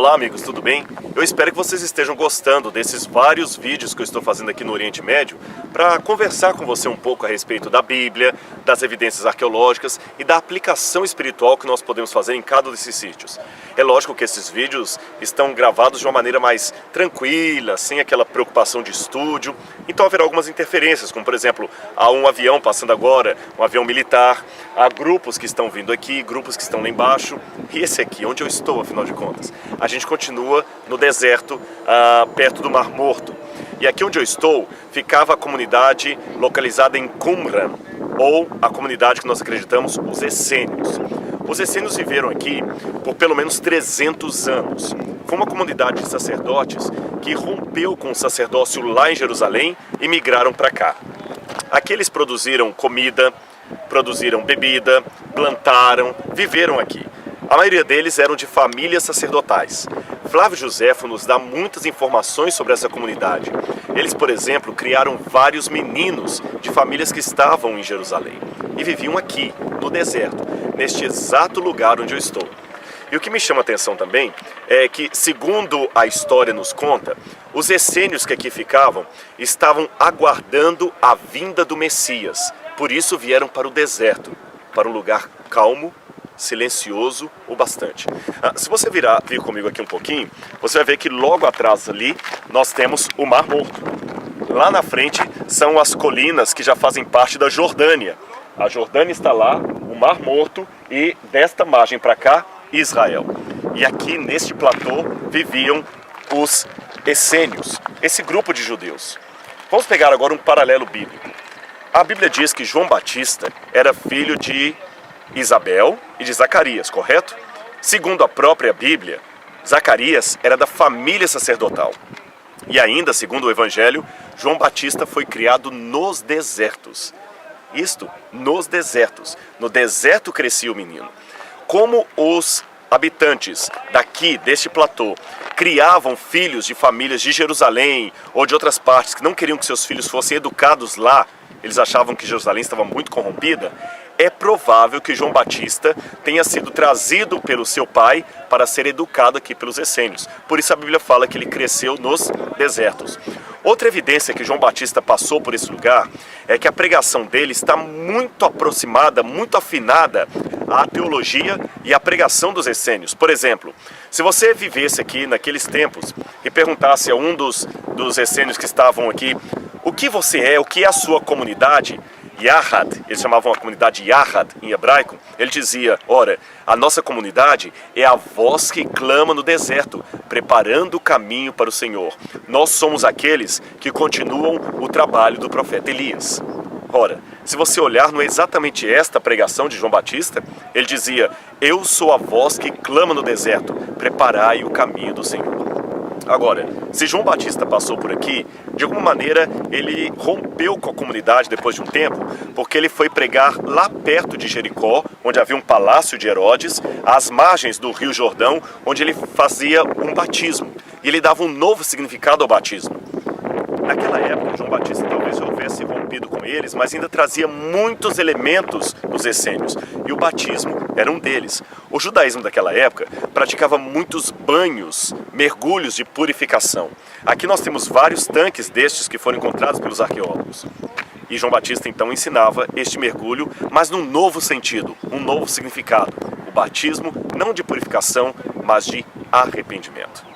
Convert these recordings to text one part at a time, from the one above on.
Olá amigos, tudo bem? Eu espero que vocês estejam gostando desses vários vídeos que eu estou fazendo aqui no Oriente Médio para conversar com você um pouco a respeito da Bíblia, das evidências arqueológicas e da aplicação espiritual que nós podemos fazer em cada desses sítios. É lógico que esses vídeos estão gravados de uma maneira mais tranquila, sem aquela preocupação de estúdio, então haverá algumas interferências, como por exemplo, há um avião passando agora, um avião militar, há grupos que estão vindo aqui, grupos que estão lá embaixo, e esse aqui, onde eu estou, afinal de contas, a gente continua no deserto, perto do Mar Morto. E aqui onde eu estou, ficava a comunidade localizada em Qumran, ou a comunidade que nós acreditamos, os essênios. Os essênios viveram aqui por pelo menos 300 anos. Foi uma comunidade de sacerdotes que rompeu com o sacerdócio lá em Jerusalém e migraram para cá. Aqui eles produziram comida, produziram bebida, plantaram, viveram aqui. A maioria deles eram de famílias sacerdotais. Flávio Joséfo nos dá muitas informações sobre essa comunidade. Eles, por exemplo, criaram vários meninos de famílias que estavam em Jerusalém e viviam aqui, no deserto, neste exato lugar onde eu estou. E o que me chama a atenção também é que, segundo a história nos conta, os essênios que aqui ficavam estavam aguardando a vinda do Messias. Por isso vieram para o deserto, para um lugar calmo, silencioso o bastante. Se você vir comigo aqui um pouquinho, você vai ver que logo atrás ali nós temos o Mar Morto. Lá na frente são as colinas que já fazem parte da Jordânia. A Jordânia está lá, o Mar Morto e desta margem para cá, Israel. E aqui neste platô viviam os essênios, esse grupo de judeus. Vamos pegar agora um paralelo bíblico. A Bíblia diz que João Batista era filho de Isabel e de Zacarias, correto? Segundo a própria Bíblia, Zacarias era da família sacerdotal. E ainda, segundo o Evangelho, João Batista foi criado nos desertos. Isto, nos desertos. No deserto crescia o menino. Como os habitantes daqui, deste platô, criavam filhos de famílias de Jerusalém ou de outras partes que não queriam que seus filhos fossem educados lá, eles achavam que Jerusalém estava muito corrompida, é provável que João Batista tenha sido trazido pelo seu pai para ser educado aqui pelos essênios. Por isso a Bíblia fala que ele cresceu nos desertos. Outra evidência que João Batista passou por esse lugar é que a pregação dele está muito aproximada, muito afinada à teologia e à pregação dos essênios. Por exemplo, se você vivesse aqui naqueles tempos e perguntasse a um dos essênios que estavam aqui, o que você é, o que é a sua comunidade? Yahad, eles chamavam a comunidade Yahad em hebraico, ele dizia, ora, a nossa comunidade é a voz que clama no deserto, preparando o caminho para o Senhor. Nós somos aqueles que continuam o trabalho do profeta Elias. Ora, se você olhar, não é exatamente esta a pregação de João Batista? Ele dizia, eu sou a voz que clama no deserto, preparai o caminho do Senhor. Agora, se João Batista passou por aqui, de alguma maneira ele rompeu com a comunidade depois de um tempo, porque ele foi pregar lá perto de Jericó, onde havia um palácio de Herodes, às margens do Rio Jordão, onde ele fazia um batismo. E ele dava um novo significado ao batismo. Naquela época, João Batista talvez já houvesse rompido com eles, mas ainda trazia muitos elementos dos essênios. E o batismo era um deles. O judaísmo daquela época praticava muitos banhos, mergulhos de purificação. Aqui nós temos vários tanques destes que foram encontrados pelos arqueólogos. E João Batista então ensinava este mergulho, mas num novo sentido, um novo significado. O batismo não de purificação, mas de arrependimento.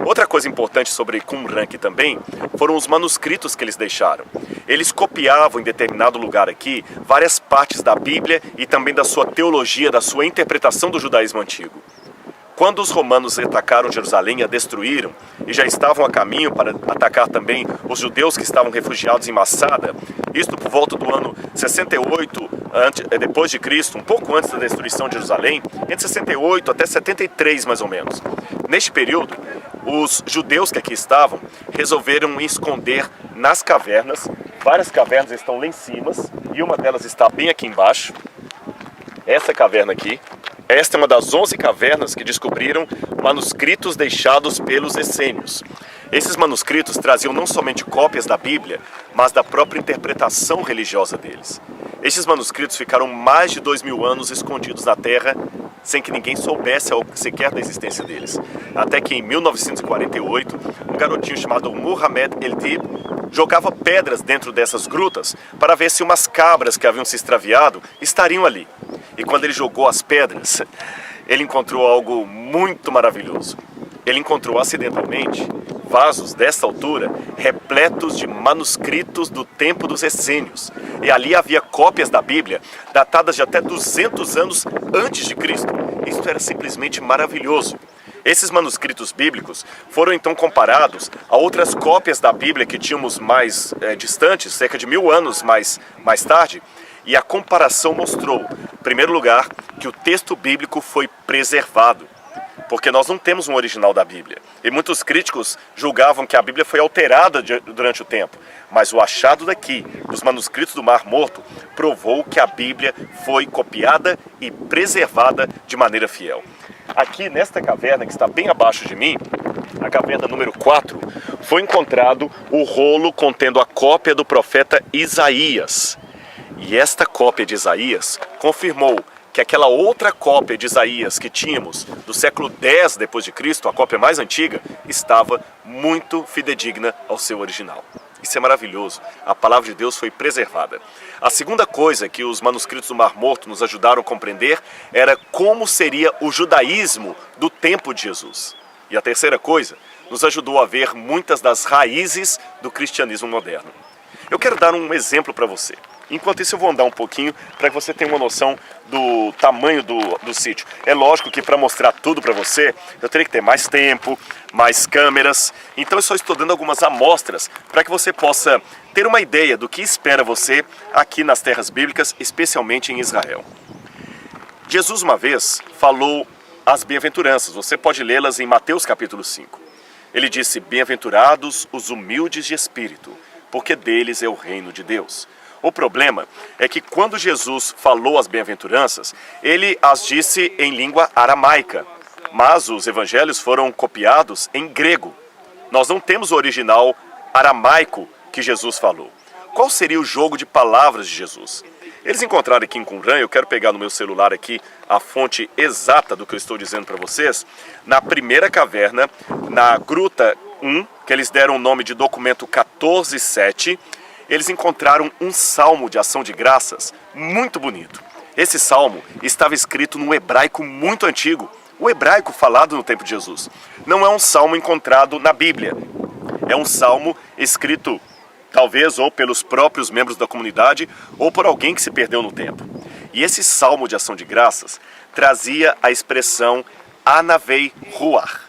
Outra coisa importante sobre Qumran aqui também foram os manuscritos que eles deixaram. Eles copiavam em determinado lugar aqui várias partes da Bíblia e também da sua teologia, da sua interpretação do judaísmo antigo. Quando os romanos atacaram Jerusalém e a destruíram, e já estavam a caminho para atacar também os judeus que estavam refugiados em Massada, isto por volta do ano 68 depois de Cristo, um pouco antes da destruição de Jerusalém, entre 68 até 73 mais ou menos. Neste período, os judeus que aqui estavam resolveram esconder nas cavernas. Várias cavernas estão lá em cima e uma delas está bem aqui embaixo. Essa caverna aqui. Esta é uma das 11 cavernas que descobriram manuscritos deixados pelos essênios. Esses manuscritos traziam não somente cópias da Bíblia, mas da própria interpretação religiosa deles. Estes manuscritos ficaram mais de 2000 anos escondidos na terra, sem que ninguém soubesse sequer da existência deles. Até que em 1948, um garotinho chamado Muhammad El-Dib jogava pedras dentro dessas grutas para ver se umas cabras que haviam se extraviado estariam ali. E quando ele jogou as pedras, ele encontrou algo muito maravilhoso. Ele encontrou acidentalmente vasos dessa altura repletos de manuscritos do tempo dos essênios. E ali havia cópias da Bíblia datadas de até 200 anos antes de Cristo. Isto era simplesmente maravilhoso. Esses manuscritos bíblicos foram então comparados a outras cópias da Bíblia que tínhamos mais distantes, cerca de 1000 anos mais tarde, e a comparação mostrou, em primeiro lugar, que o texto bíblico foi preservado. Porque nós não temos um original da Bíblia. E muitos críticos julgavam que a Bíblia foi alterada durante o tempo. Mas o achado daqui, dos manuscritos do Mar Morto, provou que a Bíblia foi copiada e preservada de maneira fiel. Aqui nesta caverna que está bem abaixo de mim, a caverna número 4, foi encontrado o rolo contendo a cópia do profeta Isaías. E esta cópia de Isaías confirmou que aquela outra cópia de Isaías que tínhamos do século X depois de Cristo, a cópia mais antiga, estava muito fidedigna ao seu original. Isso é maravilhoso. A palavra de Deus foi preservada. A segunda coisa que os manuscritos do Mar Morto nos ajudaram a compreender era como seria o judaísmo do tempo de Jesus. E a terceira coisa nos ajudou a ver muitas das raízes do cristianismo moderno. Eu quero dar um exemplo para você. Enquanto isso eu vou andar um pouquinho para que você tenha uma noção do tamanho do sítio. É lógico que para mostrar tudo para você, eu teria que ter mais tempo, mais câmeras. Então eu só estou dando algumas amostras para que você possa ter uma ideia do que espera você aqui nas terras bíblicas, especialmente em Israel. Jesus uma vez falou as bem-aventuranças. Você pode lê-las em Mateus capítulo 5. Ele disse: bem-aventurados os humildes de espírito, porque deles é o reino de Deus. O problema é que quando Jesus falou as bem-aventuranças, ele as disse em língua aramaica, mas os evangelhos foram copiados em grego. Nós não temos o original aramaico que Jesus falou. Qual seria o jogo de palavras de Jesus? Eles encontraram aqui em Qumran, eu quero pegar no meu celular aqui a fonte exata do que eu estou dizendo para vocês, na primeira caverna, na Gruta 1, que eles deram o nome de documento 14:7, eles encontraram um salmo de ação de graças muito bonito. Esse salmo estava escrito num hebraico muito antigo, o hebraico falado no tempo de Jesus. Não é um salmo encontrado na Bíblia, é um salmo escrito talvez ou pelos próprios membros da comunidade ou por alguém que se perdeu no tempo. E esse salmo de ação de graças trazia a expressão Anavei Ruach.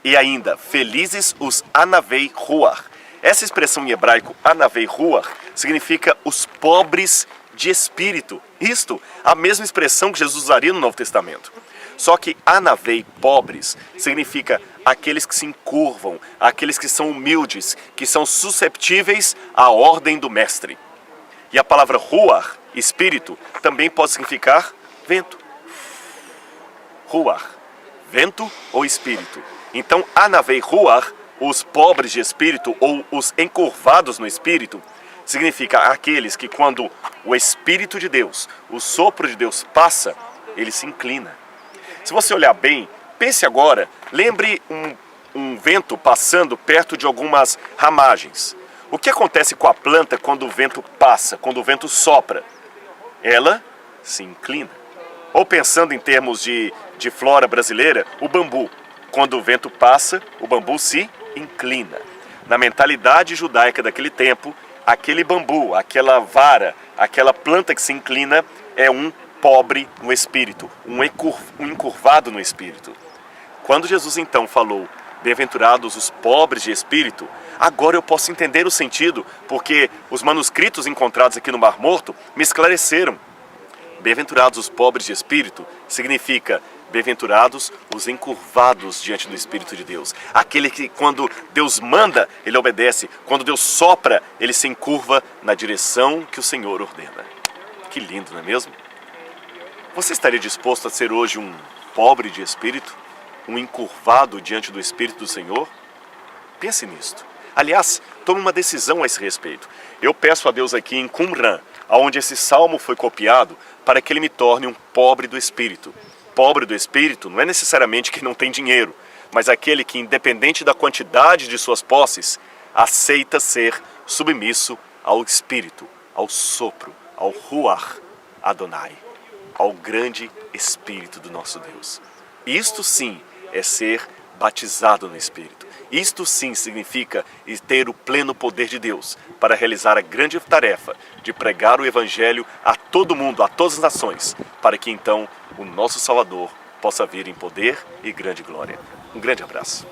E ainda, felizes os Anavei Ruach. Essa expressão em hebraico, Anavei Ruach, significa os pobres de espírito. Isto, a mesma expressão que Jesus usaria no Novo Testamento. Só que Anavei, pobres, significa aqueles que se encurvam, aqueles que são humildes, que são susceptíveis à ordem do mestre. E a palavra Ruach, espírito, também pode significar vento. Ruach, vento ou espírito. Então, Anavei Ruach, os pobres de espírito ou os encurvados no espírito, significa aqueles que quando o Espírito de Deus, o sopro de Deus passa, ele se inclina. Se você olhar bem, pense agora, lembre um vento passando perto de algumas ramagens. O que acontece com a planta quando o vento passa, quando o vento sopra? Ela se inclina. Ou pensando em termos de flora brasileira, o bambu. Quando o vento passa, o bambu se inclina. Na mentalidade judaica daquele tempo, aquele bambu, aquela vara, aquela planta que se inclina é um pobre no espírito, um encurvado no espírito. Quando Jesus então falou, bem-aventurados os pobres de espírito, agora eu posso entender o sentido, porque os manuscritos encontrados aqui no Mar Morto me esclareceram. Bem-aventurados os pobres de espírito significa bem-aventurados os encurvados diante do Espírito de Deus. Aquele que quando Deus manda, ele obedece. Quando Deus sopra, ele se encurva na direção que o Senhor ordena. Que lindo, não é mesmo? Você estaria disposto a ser hoje um pobre de espírito? Um encurvado diante do Espírito do Senhor? Pense nisto. Aliás, tome uma decisão a esse respeito. Eu peço a Deus aqui em Qumran, onde esse salmo foi copiado, para que ele me torne um pobre do espírito. Pobre do espírito não é necessariamente que não tem dinheiro, mas aquele que, independente da quantidade de suas posses, aceita ser submisso ao Espírito, ao sopro, ao Ruach Adonai, ao grande Espírito do nosso Deus. Isto sim é ser batizado no Espírito. Isto sim significa ter o pleno poder de Deus para realizar a grande tarefa de pregar o Evangelho a todo mundo, a todas as nações, para que então o nosso Salvador possa vir em poder e grande glória. Um grande abraço.